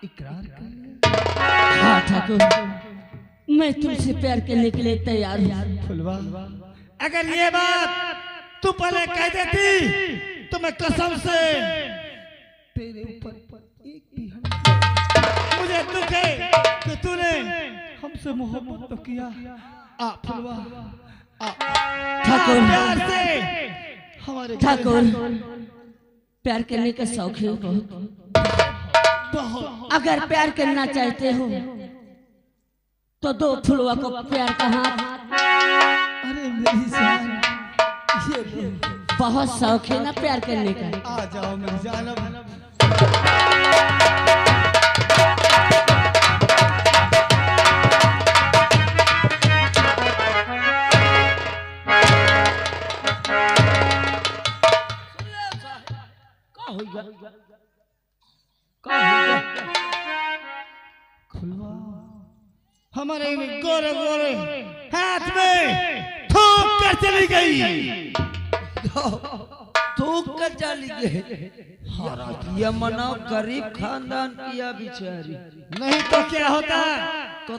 इकरार कर। हाँ ठाकुर, मैं तुमसे प्यार करने के लिए तैयार हूँ। फुलवा, अगर ये बात तू पहले कह देती तो मैं कसम से तेरे ऊपर एक भी मुझे दुख है कि तूने हमसे मोहब्बत तो किया। आ फुलवा, ठाकुर, प्यार से हमारे ठाकुर, प्यार करने का शौक है बहुत। अगर प्यार करना चाहते हो तो दो फुलवा को प्यार का हाथ। अरे मेरी जान, ये बहुत शौक है ना प्यार करने का। आ जाओ मेरी जानब। खुलवा, हमारे गोरे गोरे हाथ में थूक कर चली गई। थूक कर चली गई। ये मना गरीब खानदान किया बेचारी। नहीं तो क्या होता?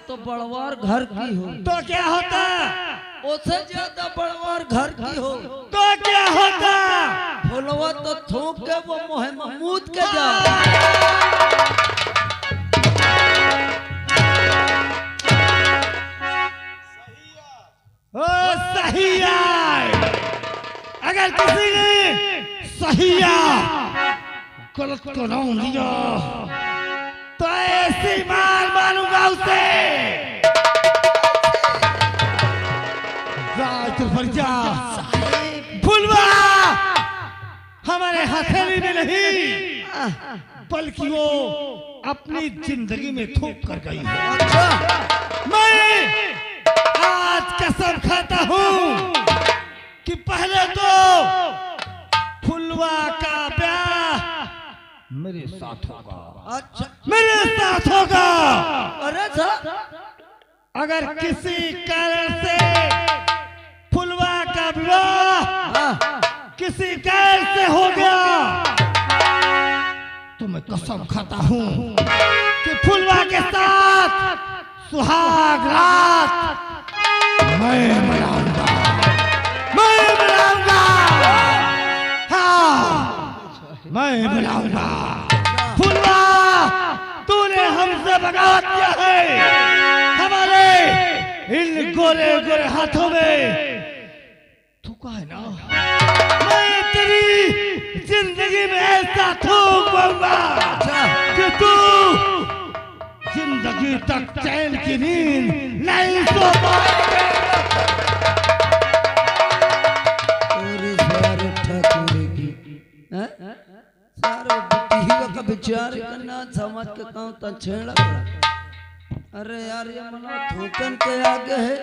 तो बड़वार घर की हो। तो क्या होता? उससे ज्यादा बड़वार घर की हो। तो क्या होता? फुलवा तो थूक के वो मोहे महमूद के जा। ओ सहिया, अगर किसी ने सहिया गलत को नाम लिया तो ऐसी मार मारूंगा उसे। फरजा फुलवा हमारे हथेली में नहीं बल्कि वो अपनी जिंदगी में थूक कर गई है। मैं आज कसम खाता हूँ कि पहले तो फुलवा का ब्याह मेरे साथ होगा। अच्छा, मेरे साथ होगा। अरे अगर किसी कारण से फुलवा का विवाह किसी गैर से हो गया तो मैं कसम खाता हूँ कि फुलवा के साथ सुहाग रात मैं मनाऊंगा। मैं मनाऊंगा। हाँ, मैं मनाऊंगा। फुलवा, तूने हमसे बगावत किया है। हमारे इन गोरे गोरे हाथों में थूका है ना। मैं तेरी जिंदगी में ऐसा थूकूंगा कि तू जिंदगी तक चैन की नींद नहीं सो पाएगा। का विचार करना समझ के कहूँ तो छेड़ा। अरे यार, ये मना थूकन के आगे है।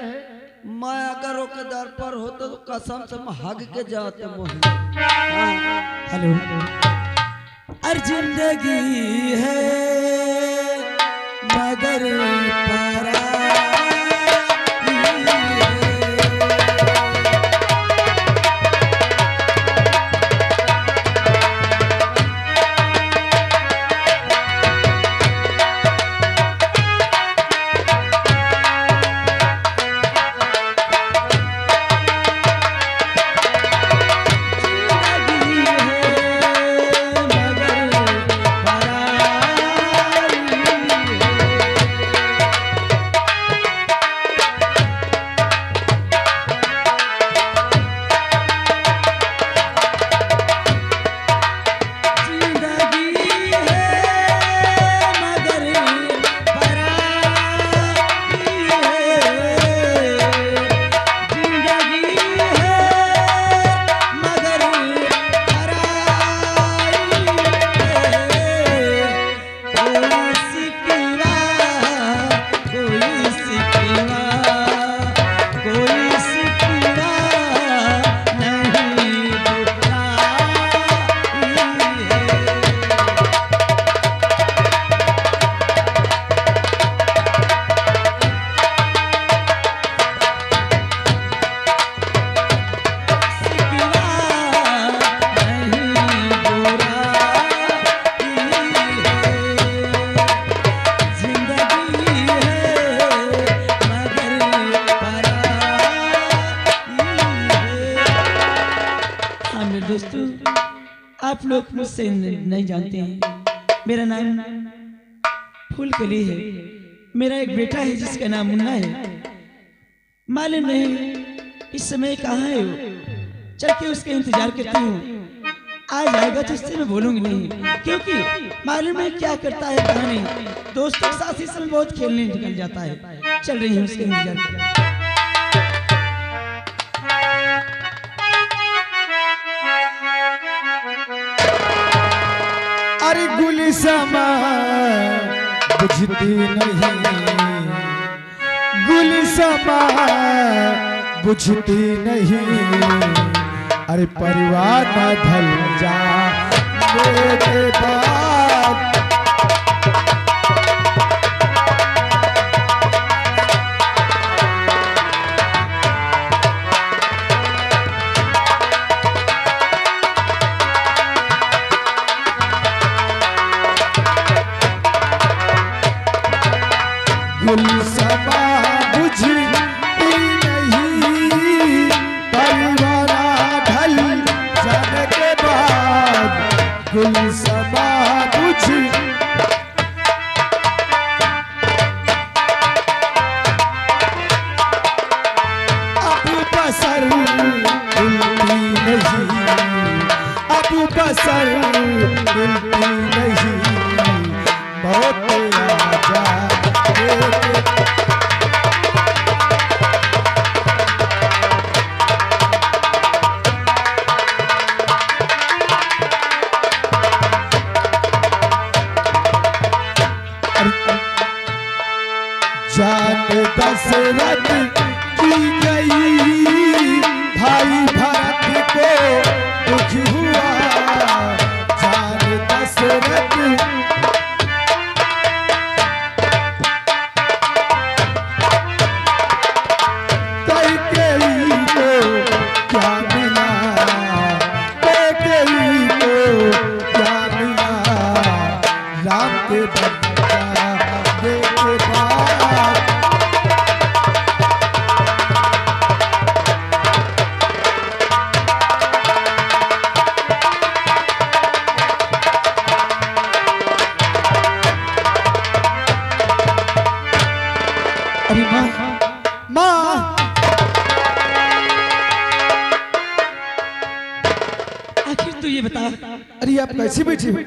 मैं अगर ओके दर पर होता तो कसम से मैं हग के जाते मोहे। हेलो, अरे जिंदगी है मगर पारा आप लोग मुझसे नहीं जानते हैं, मेरा नाम फूलकली है। मेरा एक बेटा है जिसका नाम मुन्ना है। मालूम नहीं इस समय कहाँ है वो, चल के उसका इंतजार करती हूँ। आ जाएगा तो उससे मैं बोलूंगी नहीं, क्योंकि मालूम है क्या करता है कहाँ नहीं। दोस्तों के साथ इस समय बहुत खेलने निकल जाता है। चल रही हूँ उसके इंतजार कर। अरे गुलशमा बुझती नहीं, गुलशमा बुझती नहीं। अरे परिवार न ढल जा मेरे बाप। गुलशमा बुझती नहीं, परिवार ढल जाने के बाद। गुलशमा बुझ अब बसर मिलती नहीं, अब बसर मिलती नहीं। मौत आजा जान दशरथ की गई, भाई भरत को दुख हुआ। जान दशरथ कैकेयी को क्या मिला, कैकेयी को क्या मिला। राम के बच्चा के बाद। अरे माँ, माँ, आखिर तू ये बता, अरे आप कैसे बैठी हो?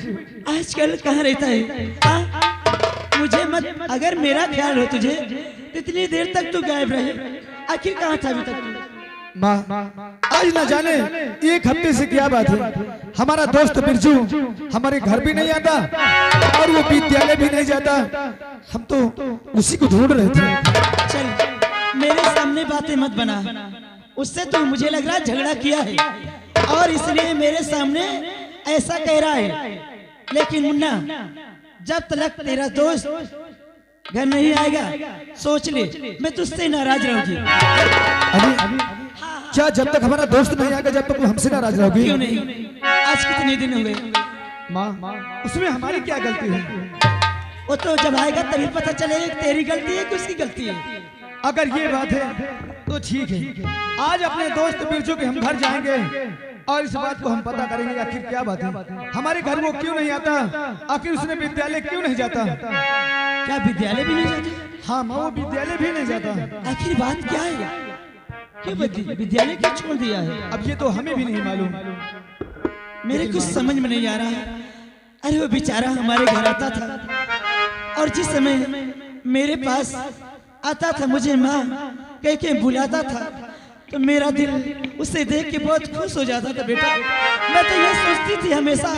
आजकल कहाँ रहता है? मुझे मत, अगर मेरा ख्याल हो तुझे तो इतनी देर तक तू गायब रहे। आखिर कहाँ था अभी तक? माँ, आज न जाने एक हफ्ते से क्या बात है, हमारा दोस्त बिरजू हमारे घर भी नहीं आता और वो विद्यालय भी नहीं जाता। हम तो उसी को ढूंढ रहे थे। चल मेरे सामने बातें मत बना, उससे तो मुझे लग रहा है झगड़ा किया है और इसलिए मेरे सामने ऐसा कह रहा है। लेकिन मुन्ना, जब तक तेरा दोस्त घर नहीं आएगा, सोच ले मैं तुझसे नाराज रहूंगी। अभी क्या जब तक हमारा दोस्त नहीं आएगा जब तक हमसे नाराज रहोगी? क्यों नहीं? आज कितने दिन हो गए? माँ, उसमें हमारी क्या गलती है? वो तो जब आएगा तभी पता चलेगा कि तेरी गलती है कि उसकी गलती है। अगर ये बात है तो ठीक है, आज अपने दोस्त बिरजू के हम घर जाएंगे और इस बात को हम पता करेंगे आखिर क्या बात है। हमारे घर वो क्यों नहीं आता, आखिर उसने विद्यालय क्यों नहीं जाता? क्या विद्यालय भी नहीं जाता? हाँ माँ, वो विद्यालय भी नहीं जाता। आखिर बात क्या है? क्यों विद्यालय क्यों छोड़ दिया है? अब ये तो हमें भी नहीं मालूम। मेरे कुछ समझ में नहीं आ रहा है। अरे वो बेचारा हमारे घर आता था और जिस समय मेरे पास आता था, मुझे माँ कह के बुलाता था, तो मेरा दिल उसे देख के बहुत खुश हो जाता था। बेटा, मैं तो ये सोचती थी हमेशा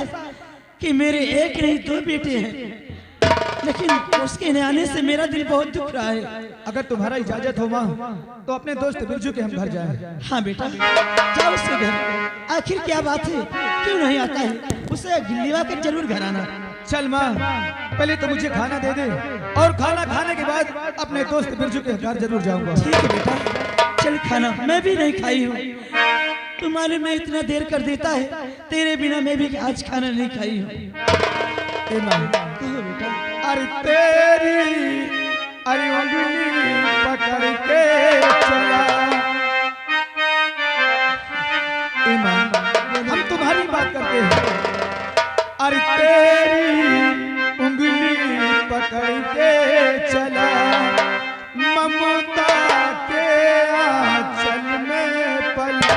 कि मेरे एक नहीं दो बेटे हैं, लेकिन उसके आने से मेरा दिल बहुत दुख रहा है। अगर तुम्हारा इजाजत हो माँ तो अपने दोस्त बिरजू के हम घर जाएं। हाँ बेटा, जाओ उसके घर। आखिर क्या बात है, क्यों नहीं आता है? उसे गिल्लीवा कर जरूर घर आना। चल माँ, पहले तो मुझे खाना दे दे और खाना खाने के बाद अपने दोस्त बिरजू के घर जरूर जाऊंगा। ठीक है बेटा, चल खाना। मैं भी नहीं खाई हूँ, तुम्हारे में इतना देर कर देता है, तेरे बिना मैं भी आज खाना नहीं खाई हूँ। बेटा, अरे तेरी अरे उंगली पकड़ के चला। हम तुम्हारी बात करते हैं, अरे तेरी उंगली पकड़ के चला ममता के आंचल में पला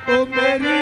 ओ मेरी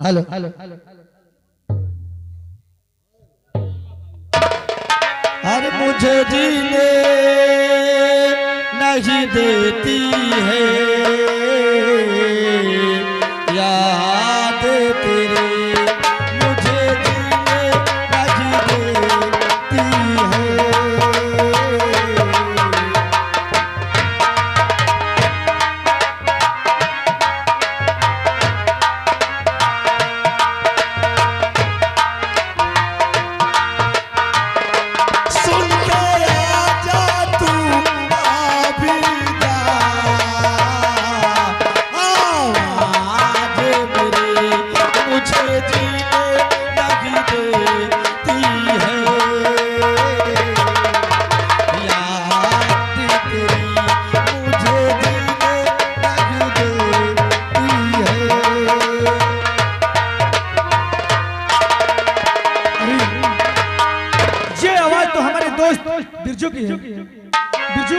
हेलो हेलो अरे मुझे जीने नहीं देती है याद तेरी, मुझे जीने नहीं देती है। बिरजू की है। बिरजू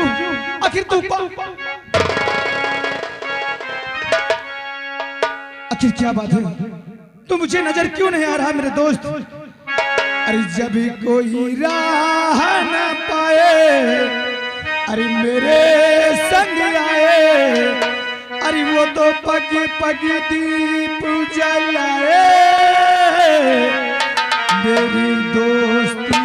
आखिर तू आखिर क्या बात है, तू मुझे नजर क्यों नहीं आ रहा मेरे दोस्त? अरे जब कोई राह न पाए अरे मेरे संग आए, अरे वो तो पग पग दीप जलाए। मेरी दोस्ती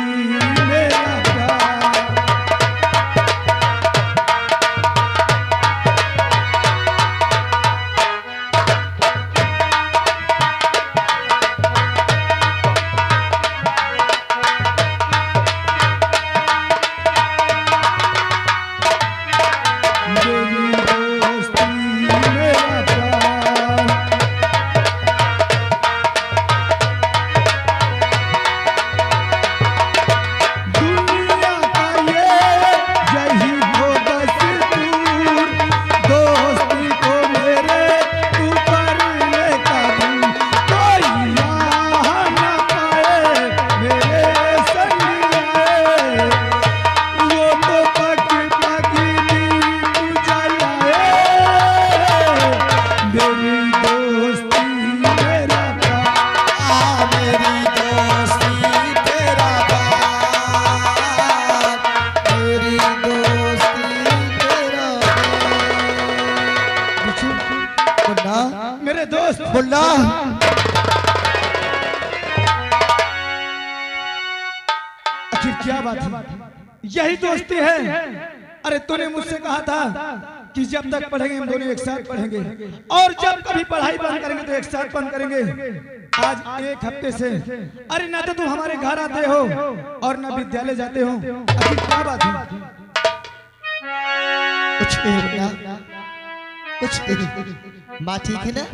मेरे दोस्त मुल्ला आखिर क्या बात है? यही दोस्ती है। अरे तूने मुझसे कहा था कि जब तक पढ़ेंगे हम दोनों एक साथ पढ़ेंगे और जब कभी पढ़ाई बंद करेंगे तो एक साथ बंद करेंगे। आज एक हफ्ते से अरे ना तो तुम हमारे घर आते हो और ना विद्यालय जाते हो, आखिर क्या बात है? कुछ नहीं मुन्ना, कुछ नहीं। माँ ठीक है ना?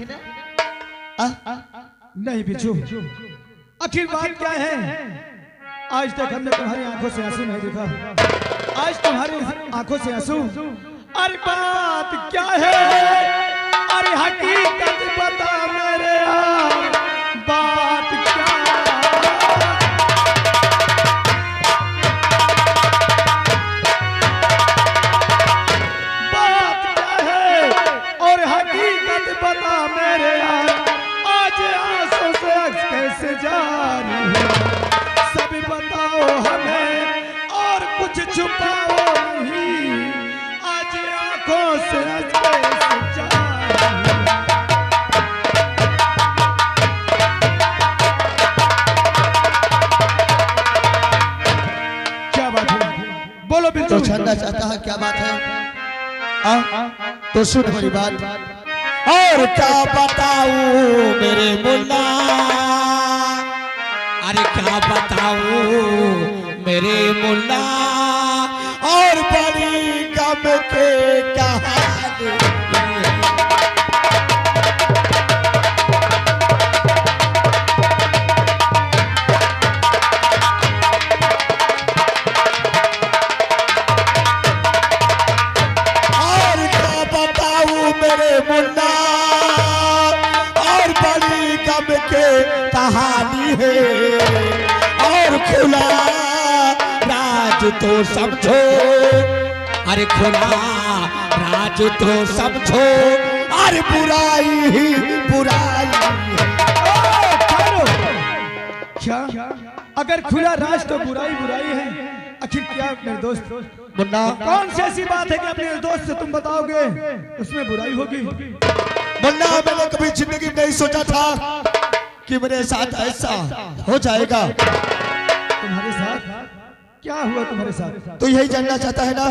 नहीं बिच्छू, आखिर बात क्या है? आज तक हमने तुम्हारी आंखों से आंसू नहीं देखा, आज तुम्हारी आंखों से आंसू। अरे बात क्या है? अरे हकीकत बता मेरे यार, बात क्या है? और हकीकत बता मेरे यार, आज आंसू से अक्स कैसे जानी है? सभी बताओ हमें और कुछ छुपाओ नहीं, आज आंखों से अक्स कैसे जानी है? क्या बात है? बोलो तो बिल्कुल। जानना चाहता है क्या बात है? तो सुन मेरी बात। और क्या बताऊं मेरे मुन्ना, अरे क्या बताऊं मेरे मुन्ना, और बड़ी गम के कहानी। मेरे मुन्ना, और बड़ी गम के कहानी है, और खुला राज तो समझो, अरे खुला राज तो समझो, अरे बुराई ही बुराई है। क्या अगर खुला राज तो बुराई बुराई है? आखिर क्या मेरे दोस्त मुन्ना, कौन सी ऐसी बात है कि अपने दोस्त से तुम बताओगे उसमें बुराई होगी? मुन्ना, मैंने कभी जिंदगी में नहीं सोचा था कि मेरे साथ ऐसा हो जाएगा। तुम्हारे साथ क्या हुआ? तुम्हारे साथ तो यही जानना चाहता है ना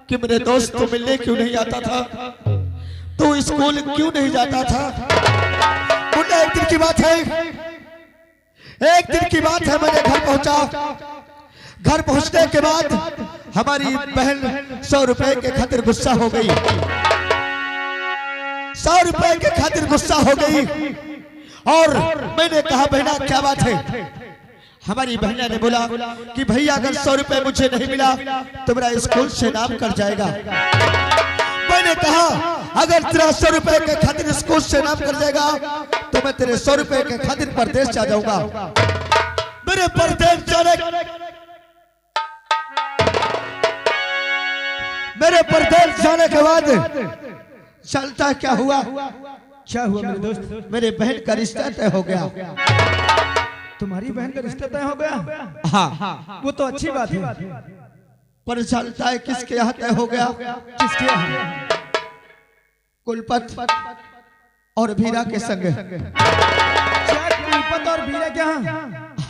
कि मेरे दोस्त तो मिलने क्यों नहीं आता था, तो स्कूल क्यों नहीं जाता था? मुन्ना, एक दिन की बात है, एक दिन की बात है, मैंने घर पहुंचा। घर पहुंचने के बाद हमारी बहन 100 रुपए के खातिर गुस्सा हो गई, 100 रुपए के खातिर गुस्सा हो गई। और मैंने कहा बहना क्या बात है? हमारी बहना ने बोला कि भैया अगर 100 रुपए मुझे नहीं मिला तो मेरा स्कूल से नाम कर जाएगा। मैंने कहा अगर तेरा 100 रुपए के खातिर स्कूल से नाम कर जाएगा तो मैं तेरे 100 रुपए के खातिर परदेश जा जाऊंगा। मेरे परदेश जाने के बाद चलता क्या हुआ? क्या हुआ मेरे दोस्त? मेरे बहन का रिश्ता तय हो गया। तुम्हारी बहन का रिश्ता तय हो गया? हाँ, वो तो अच्छी बात है, पर चलता है किसके यहाँ तय हो गया? किसके यहाँ? कुलपत और भीरा के संग। क्या कुलपत और भीरा के यहाँ?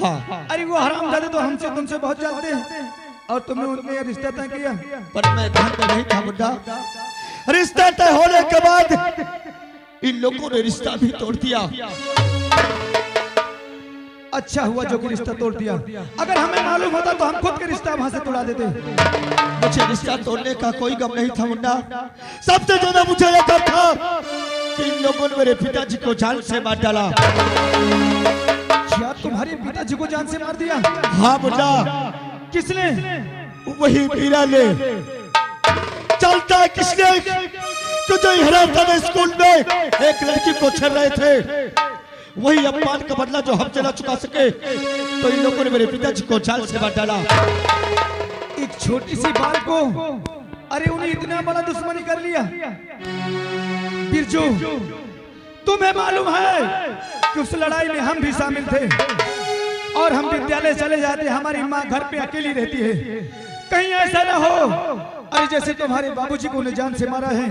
हाँ, अरे वो हरामजादे तो हमसे तुमसे बहुत जानते हैं और तुमने उनमें रिश्ता तय किया। पर मैं घर में नहीं था मुन्ना। रिश्ता तय होने के बाद इन लोगों ने रिश्ता भी तोड़ दिया। अच्छा हुआ जो कि रिश्ता तोड़ दिया, अगर हमें मालूम होता तो हम खुद के रिश्ता वहां से तोड़ा देते। मुझे रिश्ता तोड़ने का कोई गम नहीं था मुन्ना। सबसे ज्यादा मुझे यह डर था कि इन लोगों ने मेरे पिताजी को जान से मार डाला। क्या तुम्हारे पिताजी को जान से मार दिया? हाँ मुन्ना। किसने? वही भीरा ने। चलता है किसने? तुझे हरामजादे स्कूल में एक लड़की को छेड़ रहे थे, वही अपमान का बदला जो हम चला चुका सके, तो इन लोगों ने मेरे पिताजी को जान से मार डाला। एक छोटी सी बात को अरे उन्हें इतना बड़ा दुश्मनी कर लिया। बिरजू, तुम्हें मालूम है कि उस लड़ाई में हम भी शामिल थे और हम विद्यालय चले जाते, हमारी माँ घर पे अकेली रहती है। कहीं ऐसा ना हो अरे जैसे तुम्हारे बाबूजी को उन्हें जान से मारा है,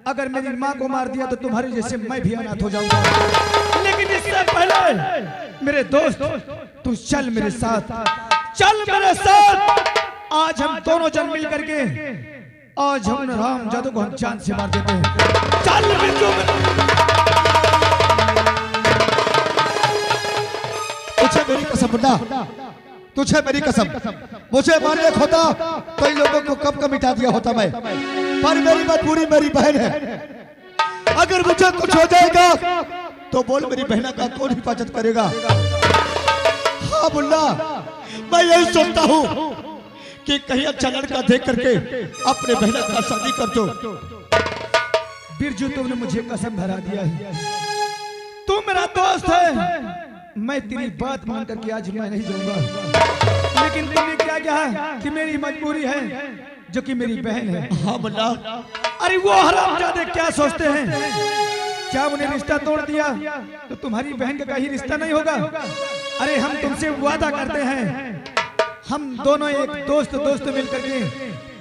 अगर मेरी माँ को मार दिया तो तुम्हारे जैसे मैं भी अनाथ हो जाऊंगा। लेकिन इससे पहले मेरे दोस्त तू चल मेरे साथ, चल मेरे साथ। आज हम दोनों जन मिल करके आज हम राम जादू को हम जान से मार देते हैं। चल बिरजू, तुझे मेरी कसम मुन्ना, तुझे मेरी कसम, मुझे मारने को होता कई लोगों को कब कब मिटा दिया होता मैं, पर मेरी मजबूरी मेरी बहन है। अगर मुझे कुछ हो जाएगा तो बोल मेरी बहना का कौन हिफाजत करेगा? हाँ मुन्ना, मैं यही सोचता हूँ कि कहीं अच्छा लड़का देख करके अपने बहना का शादी कर दो। बिरजू तुमने मुझे कसम धरा दिया है, तू मेरा दोस्त है, मैं तेरी बात मान करके आज मैं नहीं जाऊंगा, लेकिन तुमने क्या कहा कि मेरी मजबूरी है, जो कि मेरी बहन है। हाँ मुन्ना, अरे वो हरामजादे क्या सोचते हैं, क्या उन्हें रिश्ता तोड़ दिया तो तुम्हारी बहन का कहीं रिश्ता नहीं होगा? अरे हम तुमसे वादा करते हैं, हम दोनों एक दोस्त मिलकर के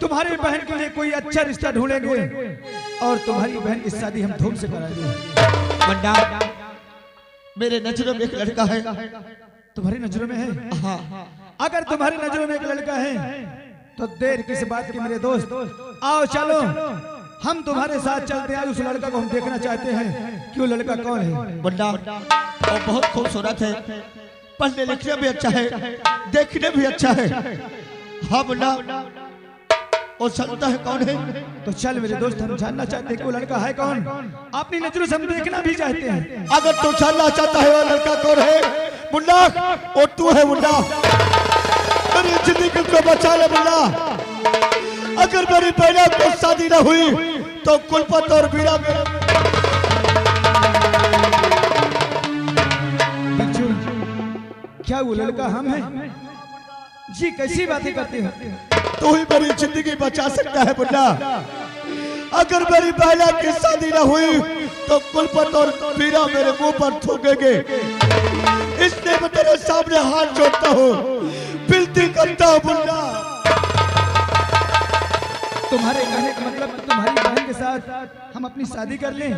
तुम्हारी बहन के लिए कोई अच्छा रिश्ता ढूंढेंगे और तुम्हारी बहन की शादी हम धूम से कराएंगे। मुन्ना, मेरे नजरों में एक लड़का है। तुम्हारी नजरों में है? हाँ। अगर तुम्हारी नजरों में एक लड़का है तो देर किस बात की मेरे दोस्त, आओ चलो हम तुम्हारे साथ चलते हैं। उस लड़का को हम देखना चाहते हैं कि वो लड़का कौन है। मुन्ना, वो बहुत खूबसूरत है, पढ़ने लिखने भी अच्छा है, देखने भी अच्छा है। हाँ मुन्ना, वो चलता है कौन है? तो चल मेरे दोस्त, हम जानना चाहते हैं कि वो लड़का है कौन, अपनी नजरों से हम देखना भी चाहते हैं। अगर तू जानना चाहता है वो लड़का कौन है मुन्ना, वो तू है मुन्ना। मेरी जिंदगी को बचा ले मुन्ना। अगर मेरी बहना को शादी न हुई तो कुलपत और बीरा मेरा। बिरजू, क्या वो लड़का हम हैं? जी कैसी बातें करते हैं? तू ही मेरी जिंदगी बचा सकता है मुन्ना। अगर मेरी बहना की शादी न हुई तो कुलपत और बीरा मेरे मुंह पर थूकेंगे। इसलिए मैं तेरे सामने हाथ जोड़ता हूँ, विनती करता हूँ मुन्ना। तुम्हारे कहने का मतलब तुम्हारी बहन के साथ हम अपनी शादी कर लें?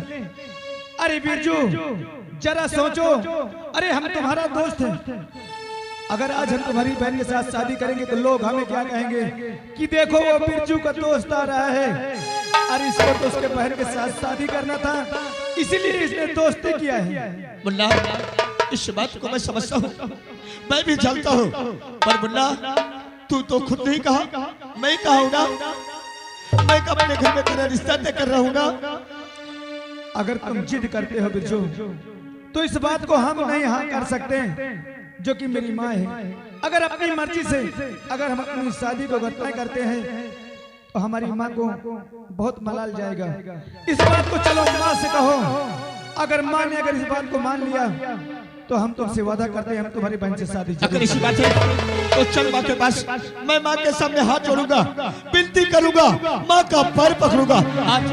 अरे बिरजू जरा सोचो, अरे हम तुम्हारा दोस्त हैं, अगर आज हम तुम्हारी बहन के साथ शादी करेंगे तो लोग हमें क्या कहेंगे कि देखो वो बिरजू का दोस्त आ रहा है। अरे इसको तो उसके बहन के साथ शादी करना था, इसीलिए इसने दोस्ती किया है। मुन्ना, इस बात को मैं समझता हूँ, मैं भी जानता हूँ, पर मुन्ना तू तो खुद नहीं कहा, मैं कहा हूँ ना, मैं अपने घर में तेरा रिश्ता तय कर रहा हूँ ना। अगर तुम जिद करते हो बिरजू तो इस बात को हम नहीं हाँ कर सकते, जो कि मेरी माँ है। अगर अपनी मर्जी से अगर हम अपनी शादी को तय करते हैं तो हमारी माँ को बहुत मलाल जाएगा। इस बात को चलो माँ से कहो, अगर माँ ने अगर इस बात को मान लिया तो हम तुमसे वादा करते हैं हम तुम्हारी बहन से शादी। अगर इसी बात है तो चल माँ के पास, मैं माँ के सामने हाथ जोड़ूंगा, विनती करूंगा, माँ का पैर पकड़ूंगा। आज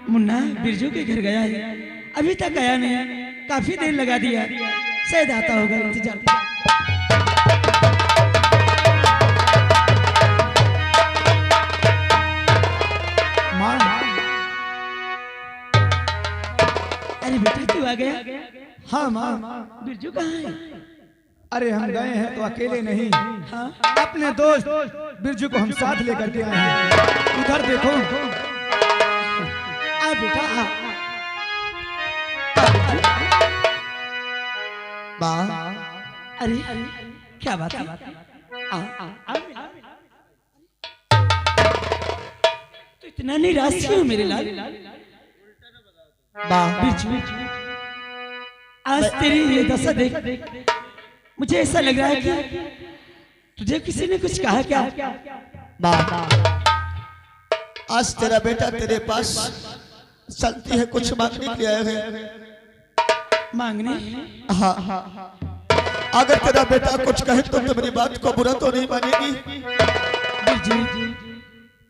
मुन्ना बिरजू के घर गया है, अभी तक आया नहीं, काफी देर लगा दिया, शायद आता होगा, इंतजार। माँ, अरे बेटा तू आ गया? हाँ माँ। बिरजू कहाँ है? अरे हम गए हैं तो अकेले नहीं, हाँ अपने दोस्त बिरजू को हम साथ लेकर के आए हैं। उधर देखो, आ बेटा आ। माँ, अरे क्या बात है? तो इतना निराश क्यों मेरे लाल? बिरजू, आज तेरी ये दशा देख मुझे ऐसा लग रहा है कि तुझे किसी ने कुछ कहा क्या? माँ, आज तेरा बेटा तेरे पास चलती है, कुछ मांगने के लिए आए हैं। मांगने? हाँ, अगर तेरा बेटा कुछ कहे तो मेरी बात को बुरा तो नहीं मानेगी? बिरजू,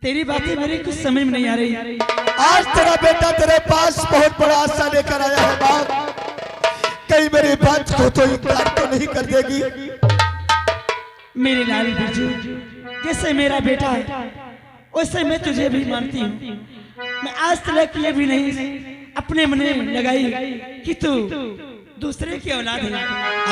तेरी बातें मेरे कुछ समझ में नहीं आ रही। आज तेरा बेटा तेरे पास बहुत बड़ा आशा लेकर आया है बाप, कहीं मेरी बात को तो इनकार तो नहीं कर देगी? मेरे लाल बिरजू, जैसे मेरा बेटा है वैसे मैं तुझे भी मानती हूँ, मैं आज तक ये भी नहीं अपने मन में लगाई कि तू दूसरे की औलाद है।